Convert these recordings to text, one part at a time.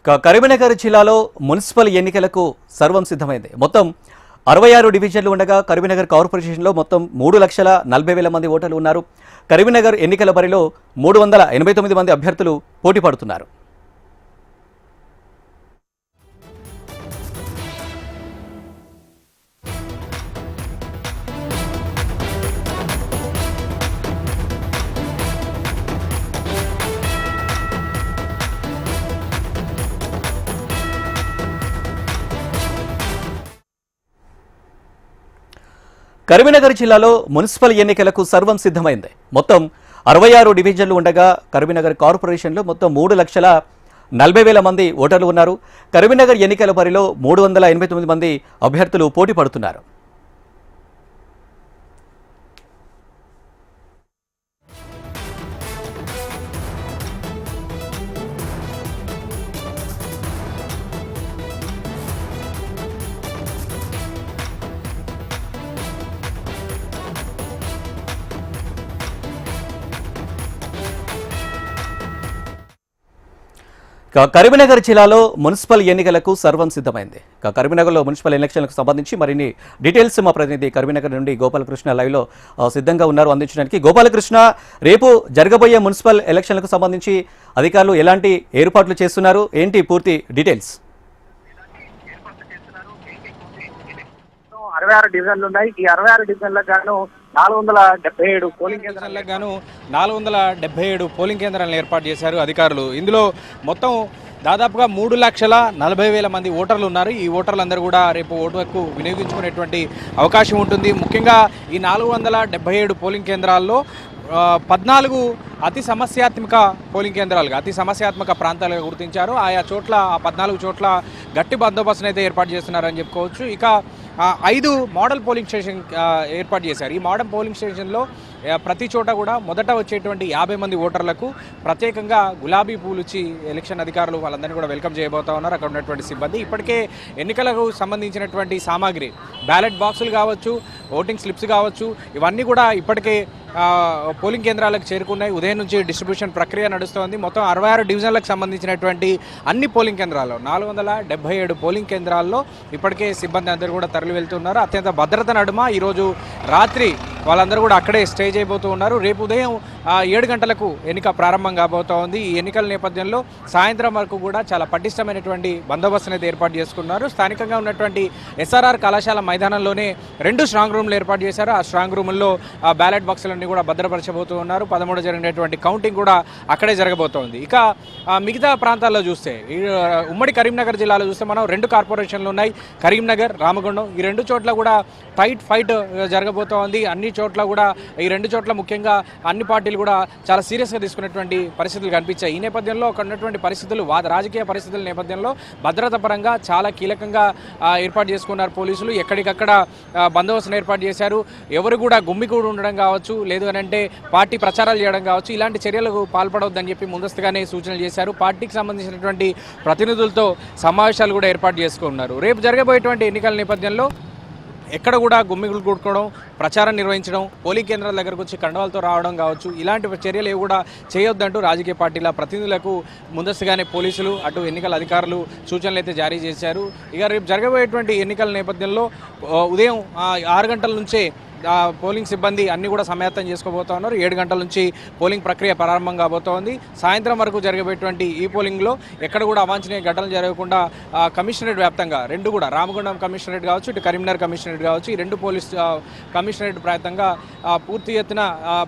కరీంనగర్ జిల్లాలో మున్సిపల్ ఎన్నికలకు సర్వం సిద్ధమైంది. మొత్తం 66 డివిజన్లు ఉండగా కరీంనగర్ కార్పొరేషన్లో మొత్తం 3,40,000 మంది ఓటర్లు ఉన్నారు. కరీంనగర్ ఎన్నికల బరిలో 389 మంది అభ్యర్థులు పోటీ పడుతున్నారు. కరీంనగర్ జిల్లాలో మున్సిపల్ ఎన్నికలకు సర్వం సిద్ధమైంది. మొత్తం 66 డివిజన్లు ఉండగా కరీంనగర్ కార్పొరేషన్లో మొత్తం 3,40,000 మంది ఓటర్లు ఉన్నారు. కరీంనగర్ ఎన్నికల బరిలో 389 మంది అభ్యర్థులు పోటీ పడుతున్నారు. కరీంనగర్ జిల్లాలో మున్సిపల్ ఎన్నికలకు సర్వం సిద్ధమైంది. కరీంనగర్లో మున్సిపల్ ఎలక్షన్లకు సంబంధించి మరిన్ని డీటెయిల్స్ మా ప్రతినిధి కరీంనగర్ నుండి గోపాలకృష్ణ లైవ్లో సిద్ధంగా ఉన్నారు అందించడానికి. గోపాలకృష్ణ, రేపు జరగబోయే మున్సిపల్ ఎలక్షన్లకు సంబంధించి అధికారులు ఎలాంటి ఏర్పాట్లు చేస్తున్నారు, ఏంటి పూర్తి డీటెయిల్స్? 66 డివిజన్లు ఉన్నాయి. ఈ 66 డివిజన్లకు గాను 477 పోలింగ్ కేంద్రాలకు గాను 477 పోలింగ్ కేంద్రాలను ఏర్పాటు చేశారు అధికారులు. ఇందులో మొత్తం దాదాపుగా 3,40,000 మంది ఓటర్లు ఉన్నారు. ఈ ఓటర్లందరూ కూడా రేపు ఓటు హక్కు వినియోగించుకునేటువంటి అవకాశం ఉంటుంది. ముఖ్యంగా ఈ 477 పోలింగ్ కేంద్రాల్లో 14 అతి సమస్యాత్మక పోలింగ్ కేంద్రాలుగా, అతి సమస్యాత్మక ప్రాంతాలుగా గుర్తించారు. ఆయా చోట్ల, ఆ 14 చోట్ల గట్టి బందోబస్తును అయితే ఏర్పాటు చేస్తున్నారని చెప్పుకోవచ్చు. ఇక 5 మోడల్ పోలింగ్ స్టేషన్ ఏర్పాటు చేశారు. ఈ మోడల్ పోలింగ్ స్టేషన్లో ప్రతి చోట కూడా మొదట వచ్చేటువంటి 50 మంది ఓటర్లకు ప్రత్యేకంగా గులాబీ పూలు ఇచ్చి ఎలక్షన్ అధికారులు వాళ్ళందరినీ కూడా వెల్కమ్ చేయబోతా ఉన్నారు. అక్కడ ఉన్నటువంటి సిబ్బంది ఇప్పటికే ఎన్నికలకు సంబంధించినటువంటి సామాగ్రి, బ్యాలెట్ బాక్సులు కావచ్చు, ఓటింగ్ స్లిప్స్ కావచ్చు, ఇవన్నీ కూడా ఇప్పటికే పోలింగ్ కేంద్రాలకు చేరుకున్నాయి. ఉదయం నుంచి డిస్ట్రిబ్యూషన్ ప్రక్రియ నడుస్తోంది. మొత్తం 66 డివిజన్లకు సంబంధించినటువంటి అన్ని పోలింగ్ కేంద్రాల్లో 477 పోలింగ్ కేంద్రాల్లో ఇప్పటికే సిబ్బంది అందరూ కూడా తరలి వెళ్తున్నారు. అత్యంత భద్రత నడుమ ఈరోజు రాత్రి వాళ్ళందరూ కూడా అక్కడే స్టే చేయబోతూ ఉన్నారు. రేపు ఉదయం 7 గంటలకు ఎన్నిక ప్రారంభం కాబోతా ఉంది. ఈ ఎన్నికల నేపథ్యంలో సాయంత్రం వరకు కూడా చాలా పటిష్టమైనటువంటి బందోబస్తు అనేది ఏర్పాటు చేసుకున్నారు. స్థానికంగా ఉన్నటువంటి SRR కళాశాల మైదానంలోనే 2 స్ట్రాంగ్ రూమ్లు ఏర్పాటు చేశారు. ఆ స్ట్రాంగ్ రూముల్లో బ్యాలెట్ బాక్సులన్నీ కూడా భద్రపరచబోతూ ఉన్నారు. 13 జరిగినటువంటి కౌంటింగ్ కూడా అక్కడే జరగబోతోంది. ఇక మిగతా ప్రాంతాల్లో చూస్తే, ఉమ్మడి కరీంనగర్ జిల్లాలో చూస్తే మనం 2 కార్పొరేషన్లు ఉన్నాయి, కరీంనగర్, రామగుండం. ఈ 2 చోట్ల కూడా టైట్ ఫైట్ జరగబోతోంది. అన్ని చోట్ల కూడా, ఈ 2 చోట్ల ముఖ్యంగా అన్ని పార్టీలు కూడా చాలా సీరియస్గా తీసుకున్నటువంటి పరిస్థితులు కనిపించాయి. ఈ నేపథ్యంలో అక్కడ ఉన్నటువంటి పరిస్థితులు, రాజకీయ పరిస్థితుల నేపథ్యంలో భద్రత పరంగా చాలా కీలకంగా ఏర్పాటు చేసుకున్నారు పోలీసులు. ఎక్కడికక్కడ బందోబస్తును ఏర్పాటు చేశారు. ఎవరు కూడా గుమ్మికూడు ఉండడం కావచ్చు, లేదు అని అంటే పార్టీ ప్రచారాలు చేయడం కావచ్చు, ఇలాంటి చర్యలకు పాల్పడవద్దని చెప్పి ముందస్తుగానే సూచనలు చేశారు. పార్టీకి సంబంధించినటువంటి ప్రతినిధులతో సమావేశాలు కూడా ఏర్పాటు చేసుకున్నారు. రేపు జరగబోయేటువంటి ఎన్నికల నేపథ్యంలో ఎక్కడ కూడా గుమ్మిగులు కూడుకోవడం, ప్రచారం నిర్వహించడం, పోలింగ్ కేంద్రాల దగ్గరకు వచ్చి కండవాలతో రావడం కావచ్చు, ఇలాంటి చర్యలు ఏవి కూడా చేయొద్దంటూ రాజకీయ పార్టీల ప్రతినిధులకు ముందస్తుగానే పోలీసులు, అటు ఎన్నికల అధికారులు సూచనలు అయితే జారీ చేశారు. ఇక రేపు జరగబోయేటువంటి ఎన్నికల నేపథ్యంలో ఉదయం 6 గంటల నుంచే పోలింగ్ సిబ్బంది అన్ని కూడా సమాయత్తం చేసుకోబోతా ఉన్నారు. 7 గంటల నుంచి పోలింగ్ ప్రక్రియ ప్రారంభం కాబోతోంది. సాయంత్రం వరకు జరగబోయేటువంటి ఈ పోలింగ్లో ఎక్కడ కూడా అవాంఛనీయ ఘటనలు జరగకుండా కమిషనరేట్ వ్యాప్తంగా 2 కూడా, రామగుండం కమిషనరేట్ కావచ్చు, ఇటు కరీంనగర్ కమిషనరేట్ కావచ్చు, ఈ 2 పోలీస్ కమిషనరేట్ వ్యాప్తంగా పూర్తి ఎత్తున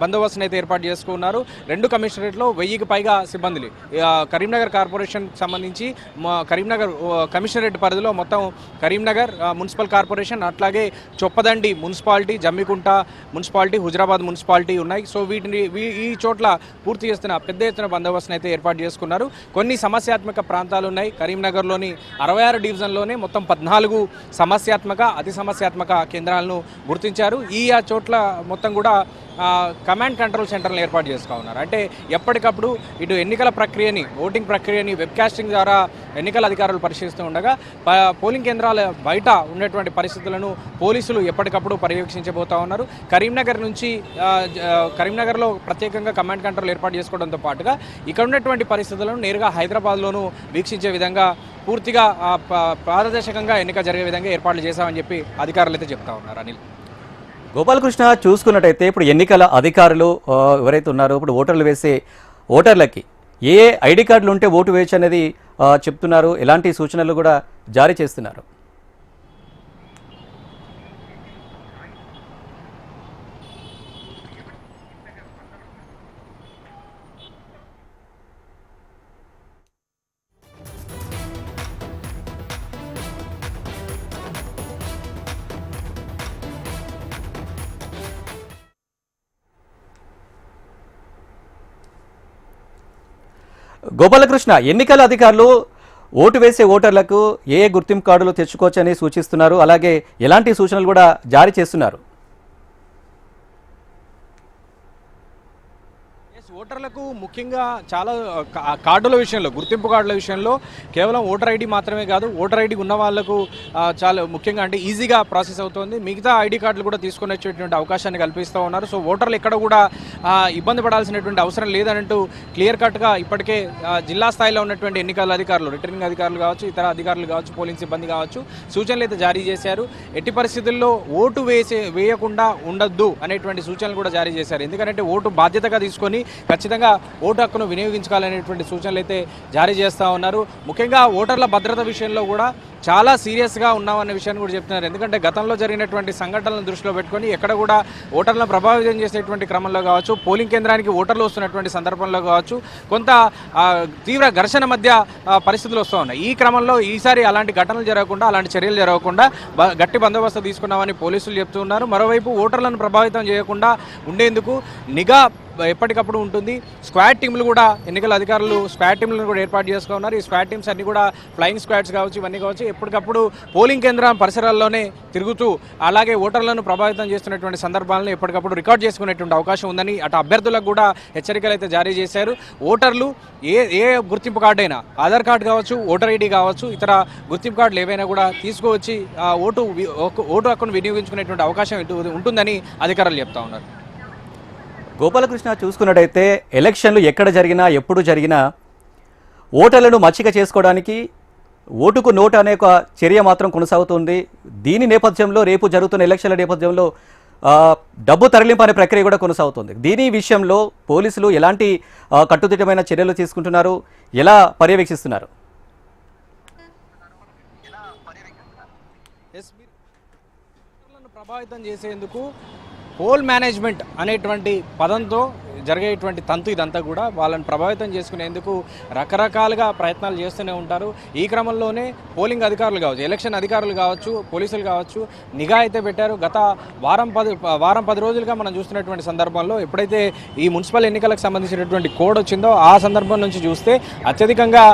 బందోబస్తును అయితే ఏర్పాటు చేసుకున్నారు. 2 కమిషనరేట్లో 1000కి పైగా సిబ్బందులు. కరీంనగర్ కార్పొరేషన్ సంబంధించి కరీంనగర్ కమిషనరేట్ పరిధిలో మొత్తం కరీంనగర్ మున్సిపల్ కార్పొరేషన్, అట్లాగే Choppadandi municipality, Jammikunta municipality, Huzurabad municipality ఉన్నాయి. సో ఈ చోట్ల పూర్తి చేస్తున్న పెద్ద ఎత్తున బందోబస్తును అయితే ఏర్పాటు చేసుకున్నారు. కొన్ని సమస్యాత్మక ప్రాంతాలు ఉన్నాయి. కరీంనగర్లోని 66 డివిజన్లోనే మొత్తం 14 సమస్యాత్మక, అతి సమస్యాత్మక కేంద్రాలను గుర్తించారు. ఈ చోట్ల మొత్తం కూడా కమాండ్ కంట్రోల్ సెంటర్లు ఏర్పాటు చేసుకో ఉన్నారు. అంటే ఎప్పటికప్పుడు ఇటు ఎన్నికల ప్రక్రియని, ఓటింగ్ ప్రక్రియని వెబ్కాస్టింగ్ ద్వారా ఎన్నికల అధికారులు పరిశీలిస్తూ ఉండగా పోలింగ్ కేంద్రాల బయట ఉన్నటువంటి పరిస్థితులను పోలీసులు ఎప్పటికప్పుడు పర్యవేక్షించబోతా ఉన్నారు. కరీంనగర్లో ప్రత్యేకంగా కమాండ్ కంట్రోల్ ఏర్పాటు చేసుకోవడంతో పాటుగా ఇక్కడ ఉన్నటువంటి పరిస్థితులను నేరుగా హైదరాబాద్లోనూ వీక్షించే విధంగా పూర్తిగా పారదర్శకంగా ఎన్నిక జరిగే విధంగా ఏర్పాట్లు చేశామని చెప్పి అధికారులు అయితే చెప్తా ఉన్నారు. అనిల్, గోపాలకృష్ణ, చూసుకున్నట్టయితే ఇప్పుడు ఎన్నికల అధికారులు ఎవరైతే ఉన్నారో ఇప్పుడు ఓటర్లు వేసే ఓటర్లకి ఏ ఐడి కార్డులు ఉంటే ఓటు వేయచ్చు అనేది చెప్తున్నారు, ఎలాంటి సూచనలు కూడా జారీ చేస్తున్నారు? గోపాలకృష్ణ, ఎన్నికల అధికారులు ఓటు వేసే ఓటర్లకు ఏ గుర్తింపు కార్డులు తెచ్చుకోవచ్చని సూచిస్తున్నారు, అలాగే ఎలాంటి సూచనలు కూడా జారీ చేస్తున్నారు? ఓటర్లకు ముఖ్యంగా చాలా కార్డుల విషయంలో, గుర్తింపు కార్డుల విషయంలో కేవలం ఓటర్ ఐడి మాత్రమే కాదు, ఓటర్ ఐడి ఉన్న వాళ్లకు చాలా ముఖ్యంగా అంటే ఈజీగా ప్రాసెస్ అవుతుంది. మిగతా ఐడి కార్డులు కూడా తీసుకుని వచ్చేటువంటి అవకాశాన్ని కల్పిస్తూ ఉన్నారు. సో ఓటర్లు ఎక్కడ కూడా ఇబ్బంది పడాల్సినటువంటి అవసరం లేదనంటూ క్లియర్ కట్గా ఇప్పటికే జిల్లా స్థాయిలో ఉన్నటువంటి ఎన్నికల అధికారులు, రిటర్నింగ్ అధికారులు కావచ్చు, ఇతర అధికారులు కావచ్చు, పోలింగ్ సిబ్బంది కావచ్చు, సూచనలు అయితే జారీ చేశారు. ఎట్టి పరిస్థితుల్లో ఓటు వేయకుండా ఉండొద్దు అనేటువంటి సూచనలు కూడా జారీ చేశారు. ఎందుకంటే ఓటు బాధ్యతగా తీసుకొని ఖచ్చితంగా ఓటు హక్కును వినియోగించుకోవాలనేటువంటి సూచనలు అయితే జారీ చేస్తూ ఉన్నారు. ముఖ్యంగా ఓటర్ల భద్రత విషయంలో కూడా చాలా సీరియస్గా ఉన్నామన్న విషయాన్ని కూడా చెప్తున్నారు. ఎందుకంటే గతంలో జరిగినటువంటి సంఘటనలను దృష్టిలో పెట్టుకొని ఎక్కడ కూడా ఓటర్లను ప్రభావితం చేసేటువంటి క్రమంలో కావచ్చు, పోలింగ్ కేంద్రానికి ఓటర్లు వస్తున్నటువంటి సందర్భంలో కావచ్చు, కొంత తీవ్ర ఘర్షణ మధ్య పరిస్థితులు వస్తూ ఉన్నాయి. ఈ క్రమంలో ఈసారి అలాంటి ఘటనలు జరగకుండా, అలాంటి చర్యలు జరగకుండా గట్టి బందోబస్తు తీసుకున్నామని పోలీసులు చెప్తూ ఉన్నారు. మరోవైపు ఓటర్లను ప్రభావితం చేయకుండా ఉండేందుకు నిఘా ఎప్పటికప్పుడు ఉంటుంది. స్క్వాడ్ టీంలు కూడా ఎన్నికల అధికారులు స్క్వాడ్ టీంలను కూడా ఏర్పాటు చేసుకున్నారు. ఈ స్క్వాడ్ టీమ్స్ అన్ని కూడా ఫ్లయింగ్ స్క్వాడ్స్ కావచ్చు, ఇవన్నీ కావచ్చు, ఎప్పటికప్పుడు పోలింగ్ కేంద్రం పరిసరాల్లోనే తిరుగుతూ అలాగే ఓటర్లను ప్రభావితం చేస్తున్నటువంటి సందర్భాలను ఎప్పటికప్పుడు రికార్డ్ చేసుకునేటువంటి అవకాశం ఉందని అటు అభ్యర్థులకు కూడా హెచ్చరికలు అయితే జారీ చేశారు. ఓటర్లు ఏ గుర్తింపు కార్డు అయినా, ఆధార్ కార్డు కావచ్చు, ఓటర్ ఐడి కావచ్చు, ఇతర గుర్తింపు కార్డులు ఏవైనా కూడా తీసుకువచ్చి ఓటు హక్కును వినియోగించుకునేటువంటి అవకాశం ఉంటుందని అధికారులు చెప్తా ఉన్నారు. గోపాలకృష్ణ, చూసుకున్నట్టయితే ఎలక్షన్లు ఎక్కడ జరిగినా, ఎప్పుడు జరిగినా ఓటర్లను మచ్చిక చేసుకోవడానికి ఓటుకు నోటు అనే ఒక చర్య మాత్రం కొనసాగుతుంది. దీని నేపథ్యంలో రేపు జరుగుతున్న ఎలక్షన్ల నేపథ్యంలో డబ్బు తరలింపు అనే ప్రక్రియ కూడా కొనసాగుతుంది. దీని విషయంలో పోలీసులు ఎలాంటి కట్టుదిట్టమైన చర్యలు తీసుకుంటున్నారు, ఎలా పర్యవేక్షిస్తున్నారు? ప్రభావితం చేసేందుకు పోల్ మేనేజ్మెంట్ అనేటువంటి పదంతో జరిగేటువంటి తంతు ఇదంతా కూడా వాళ్ళని ప్రభావితం చేసుకునేందుకు రకరకాలుగా ప్రయత్నాలు చేస్తూనే ఉంటారు. ఈ క్రమంలోనే పోలింగ్ అధికారులు కావచ్చు, ఎలక్షన్ అధికారులు కావచ్చు, పోలీసులు కావచ్చు నిఘా అయితే పెట్టారు. గత వారం 10 రోజులుగా మనం చూస్తున్నటువంటి సందర్భంలో ఎప్పుడైతే ఈ మున్సిపల్ ఎన్నికలకు సంబంధించినటువంటి కోడ్ వచ్చిందో ఆ సందర్భం నుంచి చూస్తే అత్యధికంగా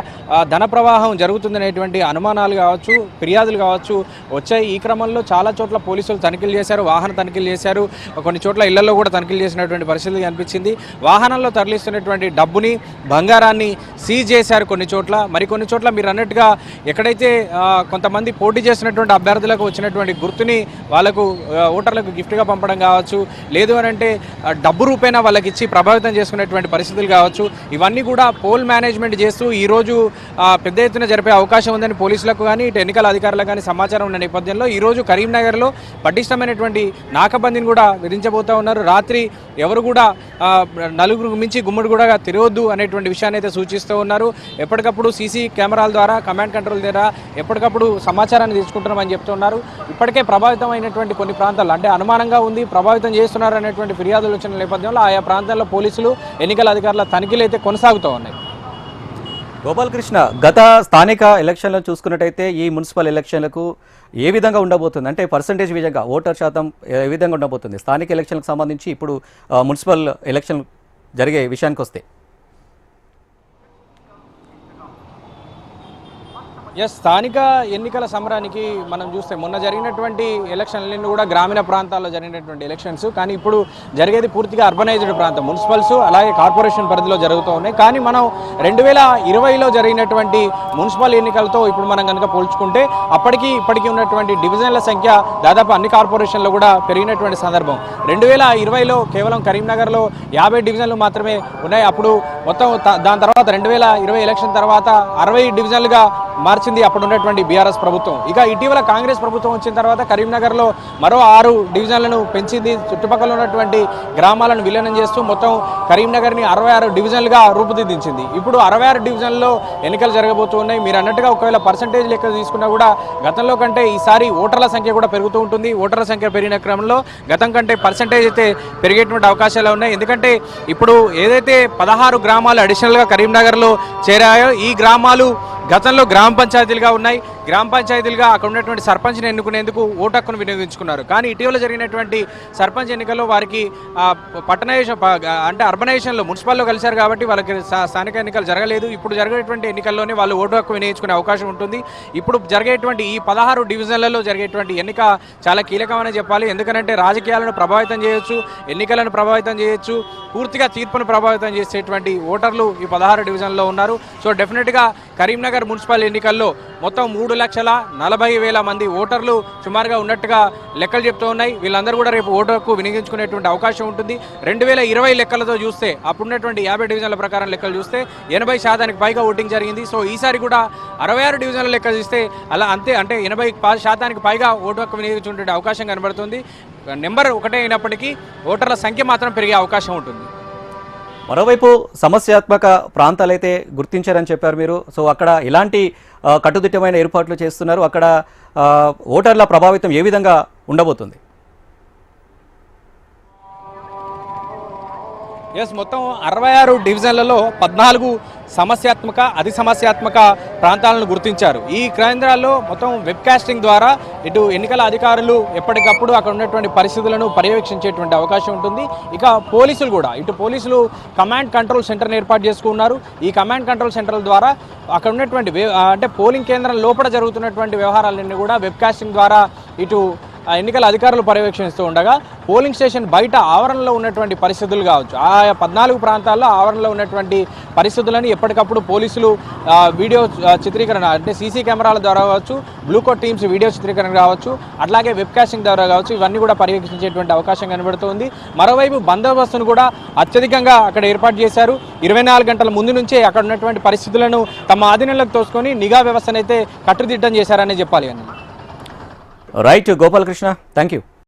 ధన ప్రవాహం జరుగుతుందనేటువంటి అనుమానాలు కావచ్చు, ఫిర్యాదులు కావచ్చు వచ్చాయి. ఈ క్రమంలో చాలా చోట్ల పోలీసులు తనిఖీలు చేశారు, వాహన తనిఖీలు చేశారు, కొన్ని చోట్ల ఇళ్లలో కూడా తనిఖీలు చేసినటువంటి పరిస్థితి కనిపించింది. వాహనంలో తరలిస్తున్నటువంటి డబ్బుని, బంగారాన్ని సీజ్ చేశారు కొన్ని చోట్ల. మరికొన్ని చోట్ల మీరు అన్నట్టుగా ఎక్కడైతే కొంతమంది పోటీ చేసినటువంటి అభ్యర్థులకు వచ్చినటువంటి గుర్తుని వాళ్ళకు ఓటర్లకు గిఫ్ట్గా పంపడం కావచ్చు, లేదు అని అంటే డబ్బు రూపేణా వాళ్ళకి ఇచ్చి ప్రభావితం చేసుకునేటువంటి పరిస్థితులు కావచ్చు, ఇవన్నీ కూడా పోల్ మేనేజ్మెంట్ చేస్తూ ఈరోజు పెద్ద ఎత్తున జరిపే అవకాశం ఉందని పోలీసులకు కానీ ఇటు ఎన్నికల అధికారులకు కానీ సమాచారం ఉన్న నేపథ్యంలో ఈరోజు కరీంనగర్లో పటిష్టమైనటువంటి నాకబందీని కూడా విధించబోతా ఉన్నారు. రాత్రి ఎవరు కూడా నలుగురు మించి గుమ్మడి కూడా తిరగొద్దు అనేటువంటి విషయాన్ని అయితే సూచిస్తూ ఉన్నారు. ఎప్పటికప్పుడు సీసీ కెమెరాల ద్వారా, కమాండ్ కంట్రోల్ ద్వారా ఎప్పటికప్పుడు సమాచారాన్ని తీసుకుంటున్నామని చెప్తున్నారు. ఇప్పటికే ప్రభావితం అయినటువంటి కొన్ని ప్రాంతాలు అంటే అనుమానంగా ఉంది, ప్రభావితం చేస్తున్నారు అనేటువంటి ఫిర్యాదులు వచ్చిన నేపథ్యంలో ఆయా ప్రాంతాల్లో పోలీసులు, ఎన్నికల అధికారుల తనిఖీలు అయితే కొనసాగుతూ ఉన్నాయి. గోపాలకృష్ణ, గత స్థానిక ఎలక్షన్లను చూసుకున్నట్టయితే ఈ మున్సిపల్ ఎలక్షన్లకు ఏ విధంగా ఉండబోతుంది, అంటే పర్సంటేజ్ విధంగా ఓటర్ శాతం ఏ విధంగా ఉండబోతుంది స్థానిక ఎలక్షన్లకు సంబంధించి ఇప్పుడు మున్సిపల్ ఎలక్షన్ జరిగే విషయానికి వస్తే? స్థానిక ఎన్నికల సమరానికి మనం చూస్తే మొన్న జరిగినటువంటి ఎలక్షన్లన్నీ కూడా గ్రామీణ ప్రాంతాల్లో జరిగినటువంటి ఎలక్షన్స్, కానీ ఇప్పుడు జరిగేది పూర్తిగా అర్బనైజ్డ్ ప్రాంతం, మున్సిపల్స్ అలాగే కార్పొరేషన్ పరిధిలో జరుగుతూ ఉన్నాయి. కానీ మనం 2020లో జరిగినటువంటి మున్సిపల్ ఎన్నికలతో ఇప్పుడు మనం కనుక పోల్చుకుంటే అప్పటికి ఇప్పటికీ ఉన్నటువంటి డివిజన్ల సంఖ్య దాదాపు అన్ని కార్పొరేషన్లో కూడా పెరిగినటువంటి సందర్భం. 2020లో కేవలం కరీంనగర్లో 50 డివిజన్లు మాత్రమే ఉన్నాయి. అప్పుడు మొత్తం దాని తర్వాత 2020 ఎలక్షన్ తర్వాత 60 డివిజన్లుగా మార్చింది అప్పుడు ఉన్నటువంటి బీఆర్ఎస్ ప్రభుత్వం. ఇక ఇటీవల కాంగ్రెస్ ప్రభుత్వం వచ్చిన తర్వాత కరీంనగర్లో మరో 6 డివిజన్లను పెంచింది. చుట్టుపక్కల ఉన్నటువంటి గ్రామాలను విలీనం చేస్తూ మొత్తం కరీంనగర్ని 66 డివిజన్లుగా రూపుదిద్దించింది. ఇప్పుడు 66 డివిజన్లో ఎన్నికలు జరగబోతున్నాయి. మీరు అన్నట్టుగా ఒకవేళ పర్సంటేజ్ లెక్క తీసుకున్నా కూడా గతంలో కంటే ఈసారి ఓటర్ల సంఖ్య కూడా పెరుగుతూ ఉంటుంది. ఓటర్ల సంఖ్య పెరిగిన క్రమంలో గతం కంటే పర్సంటేజ్ అయితే పెరిగేటువంటి అవకాశాలు ఉన్నాయి. ఎందుకంటే ఇప్పుడు ఏదైతే 16 గ్రామాలు అడిషనల్గా కరీంనగర్లో చేరాయో ఈ గ్రామాలు గతంలో గ్రామ పంచాయతీలుగా ఉన్నాయి. గ్రామ పంచాయతీలుగా అక్కడ ఉన్నటువంటి సర్పంచ్ని ఎన్నుకునేందుకు ఓటు హక్కును వినియోగించుకున్నారు. కానీ ఇటీవల జరిగినటువంటి సర్పంచ్ ఎన్నికల్లో వారికి పట్టణైజేషన్ అంటే అర్బనైజేషన్లో మున్సిపల్లో కలిశారు కాబట్టి వాళ్ళకి స్థానిక ఎన్నికలు జరగలేదు. ఇప్పుడు జరిగేటువంటి ఎన్నికల్లోనే వాళ్ళు ఓటు హక్కు వినియోగించుకునే అవకాశం ఉంటుంది. ఇప్పుడు జరిగేటువంటి ఈ 16 డివిజన్లలో జరిగేటువంటి ఎన్నిక చాలా కీలకమని చెప్పాలి. ఎందుకంటే రాజకీయాలను ప్రభావితం చేయొచ్చు, ఎన్నికలను ప్రభావితం చేయొచ్చు, పూర్తిగా తీర్పును ప్రభావితం చేసేటువంటి ఓటర్లు ఈ 16 డివిజన్లో ఉన్నారు. సో డెఫినెట్గా కరీంనగర్ మున్సిపల్ ఎన్నికల్లో మొత్తం 3,40,000 మంది ఓటర్లు సుమారుగా ఉన్నట్టుగా లెక్కలు చెప్తూ ఉన్నాయి. వీళ్ళందరూ కూడా రేపు ఓటు హక్కు వినియోగించుకునేటువంటి అవకాశం ఉంటుంది. 2020 లెక్కలతో చూస్తే అప్పుడున్నటువంటి 50 డివిజన్ల ప్రకారం లెక్కలు చూస్తే 80% పైగా ఓటింగ్ జరిగింది. సో ఈసారి కూడా 66 డివిజన్ల లెక్క చూస్తే అలా అంతే, అంటే 80% పైగా ఓటు హక్కు వినియోగించుకునే అవకాశం కనబడుతుంది. నెంబర్ ఒకటే అయినప్పటికీ ఓటర్ల సంఖ్య మాత్రం పెరిగే అవకాశం ఉంటుంది. మరోవైపు సమస్యాత్మక ప్రాంతాలైతే గుర్తించారని చెప్పారు మీరు. సో అక్కడ ఇలాంటి కట్టుదిట్టమైన ఏర్పాట్లు చేస్తున్నారు. అక్కడ ఓటర్ల ప్రభావితం ఏ విధంగా ఉండబోతుంది? మొత్తం 66 డివిజన్లలో 14 సమస్యాత్మక అతి సమస్యాత్మక ప్రాంతాలను గుర్తించారు. ఈ కేంద్రాల్లో మొత్తం వెబ్కాస్టింగ్ ద్వారా ఇటు ఎన్నికల అధికారులు ఎప్పటికప్పుడు అక్కడ ఉన్నటువంటి పరిస్థితులను పర్యవేక్షించేటువంటి అవకాశం ఉంటుంది. ఇక పోలీసులు కూడా ఇటు పోలీసులు కమాండ్ కంట్రోల్ సెంటర్ని ఏర్పాటు చేసుకున్నారు. ఈ కమాండ్ కంట్రోల్ సెంటర్ల ద్వారా అక్కడ ఉన్నటువంటి అంటే పోలింగ్ కేంద్రం లోపల జరుగుతున్నటువంటి వ్యవహారాలన్నీ కూడా వెబ్కాస్టింగ్ ద్వారా ఇటు ఎన్నికల అధికారులు పర్యవేక్షిస్తూ ఉండగా పోలింగ్ స్టేషన్ బయట ఆవరణలో ఉన్నటువంటి పరిస్థితులు కావచ్చు, ఆయా 14 ప్రాంతాల్లో ఆవరణలో ఉన్నటువంటి పరిస్థితులను ఎప్పటికప్పుడు పోలీసులు వీడియో చిత్రీకరణ అంటే సీసీ కెమెరాల ద్వారా కావచ్చు, బ్లూకోట్ టీమ్స్ వీడియో చిత్రీకరణ కావచ్చు, అట్లాగే వెబ్కాస్టింగ్ ద్వారా కావచ్చు, ఇవన్నీ కూడా పర్యవేక్షించేటువంటి అవకాశం కనబడుతుంది. మరోవైపు బందోబస్తును కూడా అత్యధికంగా అక్కడ ఏర్పాటు చేశారు. 24 గంటల ముందు నుంచే అక్కడ ఉన్నటువంటి పరిస్థితులను తమ ఆధీనంలోకి తోసుకొని నిఘా వ్యవస్థనైతే కట్టుదిట్టం చేశారనే చెప్పాలి. Right Gopalakrishna, thank you.